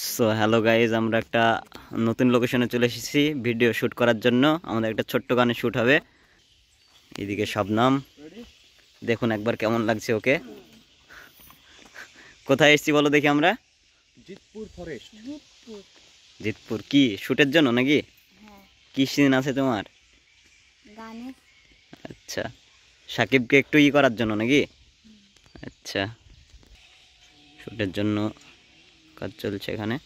So hello guys, আমরা একটা নতুন লোকেশনে চলে এসেছি ভিডিও শ্যুট করার জন্য। আমাদের একটা ছোট্ট গানের শ্যুট হবে। এদিকে শবনম, দেখুন একবার কেমন লাগছে ওকে। কোথায় এসেছি বলো দেখি আমরা? জিতপুর ফরেস্ট। জিতপুর কি শ্যুটের জন্য নাকি? কি সিন আছে তোমার? আচ্ছা, সাকিবকে একটু করার জন্য নাকি? আচ্ছা, শ্যুটের জন্য কাজ চলছে এখানে।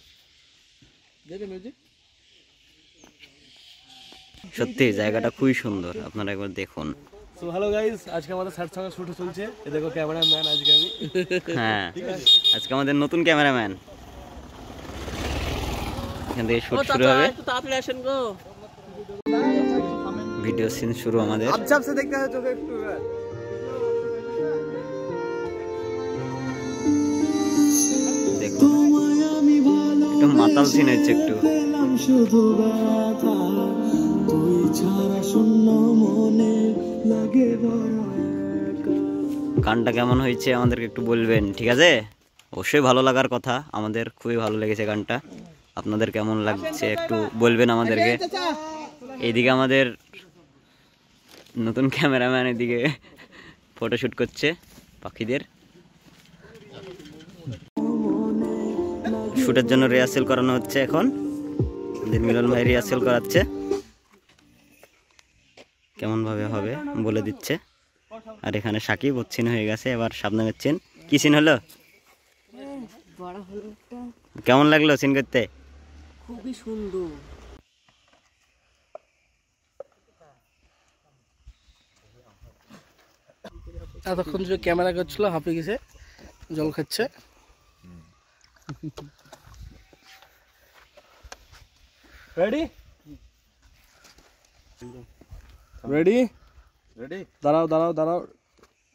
সত্যি জায়গাটা খুবই সুন্দর, আপনারা একবার দেখুন। সো হ্যালো গাইস, আজকে আমাদের স্যার সঙ্গে শুট চলছে। এই দেখো ক্যামেরাম্যান আজকে আমি। হ্যাঁ, আজকে আমাদের নতুন ক্যামেরাম্যান। এখান থেকে শুট শুরু হবে, একটু তাড়াতাড়ি আসেন গো। ভিডিও সিন শুরু আমাদের। আবজাবসে দেখতে হয় চোখে একটু। দেখুন একটু মাতাল সিন হচ্ছে একটু। গানটা কেমন হয়েছে আমাদেরকে একটু বলবেন, ঠিক আছে? অবশ্যই ভালো লাগার কথা, আমাদের খুবই ভালো লেগেছে গানটা। আপনাদের কেমন লাগছে একটু বলবেন আমাদেরকে। এইদিকে আমাদের নতুন ক্যামেরাম্যান এদিকে ফটোশ্যুট করছে পাখিদের। শ্যুটের জন্য রিহার্সেল করানো হচ্ছে এখন। আমাদের মিলন ভাই রিহার্সেল করাচ্ছে, কেমন ভাবে হবে বলে দিচ্ছে। আর এখানে সাকিব সিন হয়ে গেছে, এবার শবনমের সিন। কি সিন হলো? কেমন লাগলো সিন করতে? খুবই সুন্দর। এতক্ষণ যে ক্যামেরা করছিল হাঁপিয়ে গেছে, জল খাচ্ছে। Ready ready ready. দাঁড়াও দাঁড়াও দাঁড়াও,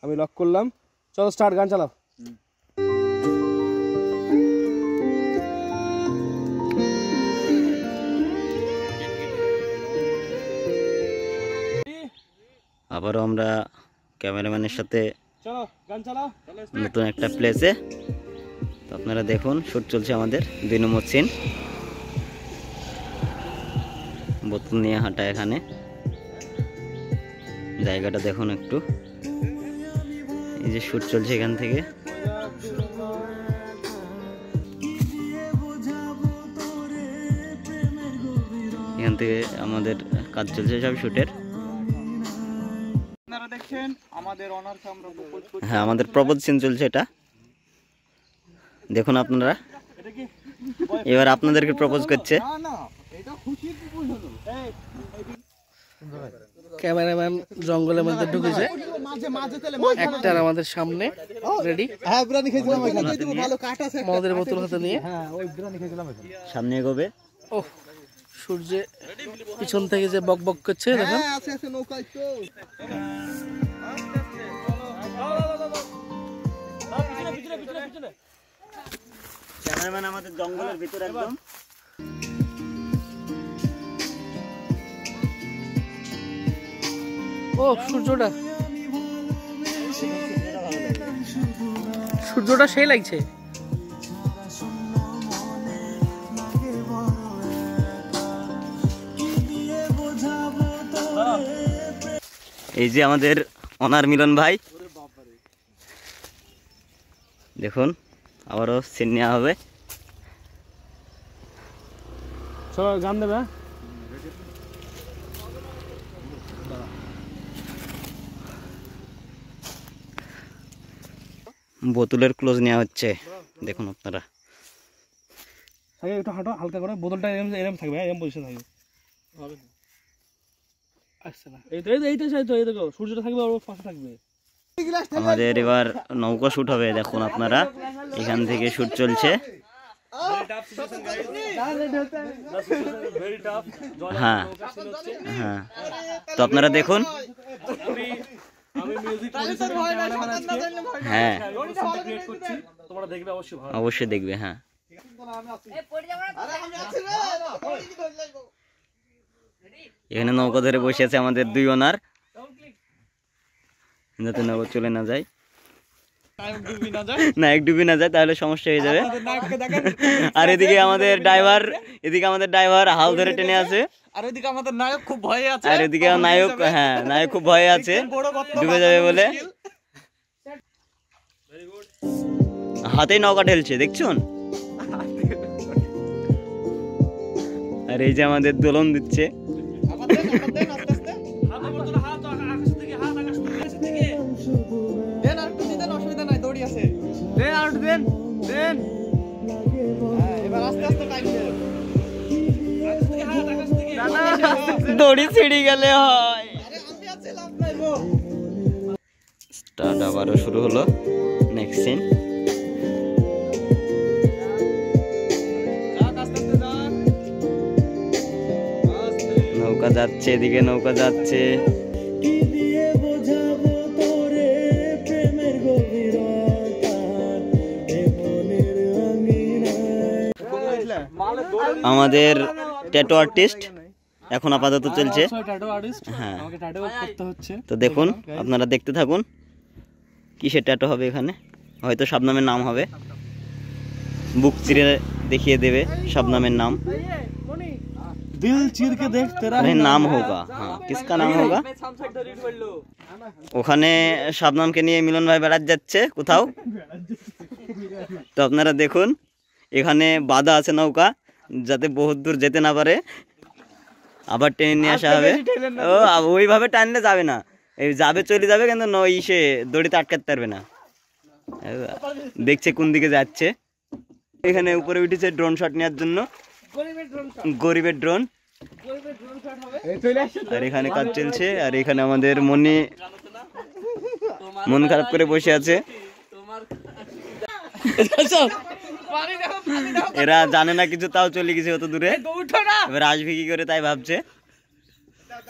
আমি লক করলাম। চলো স্টার্ট, গান চালাও। আবারও আমরা ক্যামেরাম্যানের সাথে চলো গান চালাও। নতুন একটা প্লেসে। তো আপনারা দেখুন, শ্যুট চলছে আমাদের 2 নম্বর সিন। বোতল নিয়ে হাঁটা এখানে, জায়গাটা দেখুন একটু। এই যে শ্যুট চলছে এখান থেকে। এখান থেকে আমাদের কাজ চলছে সব শ্যুটের। হ্যাঁ, আমাদের প্রপোজ সিন চলছে এটা, দেখুন আপনারা। এবার আপনাদেরকে প্রপোজ করছে। ক্যামেরাম্যান জঙ্গলের মধ্যে ঢুকেছে, একটার আমাদের সামনে রেডি। মদের বোতল হাতে নিয়ে সামনে এগোবে। ও সূর্যে পিছন থেকে যে বক বক করছে দেখুন। ক্যামেরাম্যান আমাদের জঙ্গলের ভিতরে একদম। ও সূর্যটা সূর্যটা সেই লাগছে। এই যে আমাদের অনার মিলন ভাই, দেখুন আবারও সিন নেওয়া হবে। চলো গান দেবে। বোতলের ক্লোজ নেওয়া হচ্ছে, দেখুন আপনারা। একটু হাঁটো হালকা করে, বোতলটা এরম এরম থাকবে, এরম পজিশন থাকবে। আচ্ছা না, এই তো এইটা চাই তো, এই দেখো সূর্যটা থাকবে আর পাশে থাকবে। আমাদের এবার নৌকা শ্যুট হবে, দেখুন আপনারা। এখান থেকে শ্যুট চলছে। হ্যাঁ হ্যাঁ, তো আপনারা দেখুন। হ্যাঁ অবশ্যই দেখবে। হ্যাঁ, এখানে নৌকা ধরে বসে আছে আমাদের 2 ওনার, যাতে নৌকা চলে না যায়। নায়ক ডুবি না যায় তাহলে সমস্যা হয়ে যাবে। আর এদিকে আমাদের ড্রাইভার হাল ধরে টেনে আছে। আর ওইদিকে আমাদের নায়ক খুব ভয়ে আছে। আর এদিকে নায়ক খুব ভয়ে আছে ডুবে যাবে বলে। হাতেই নৌকা ঢেলছে দেখছুন। আর এই যে আমাদের দোলন দিচ্ছে। দড়ি ছিঁড়ে গেলে হয়। স্টার্ট আবারও শুরু হলো। Next scene. নৌকা যাচ্ছে, এদিকে নৌকা যাচ্ছে। আমাদের ট্যাটু আর্টিস্ট এখন আপাতত চলছে। হ্যাঁ, তো দেখুন, আপনারা দেখতে থাকুন কিসের ট্যাটু হবে এখানে। হয়তো শবনমের নাম হবে, বুক চিরে দেখিয়ে দেবে শবনমের নাম। दिल चीर के देख तेरा नाम होगा। हाँ, किसका नाम होगा? ওখানে শবনমকে নিয়ে মিলন ভাই বেড়াত যাচ্ছে কোথাও। তো আপনারা দেখুন, এখানে বাধা আছে নৌকা, যাতে বহুত দূর যেতে না পারে। আবার টেনে নিয়ে আসা হবে। ওইভাবে টানলে যাবে না, এই যাবে চলে যাবে, কিন্তু ইসে দড়িতে আটকাতে পারবে না। দেখছে কোন দিকে যাচ্ছে। এখানে উপরে উঠেছে ড্রোন শট নেওয়ার জন্য, গরিবের ড্রোন। আর এখানে কাজ চলছে। আর এখানে আমাদের মন খারাপ করে বসে আছে। এরা জানে না কিছু, তাও চলে গেছে অত দূরে। এবার আসবে কি করে তাই ভাবছে।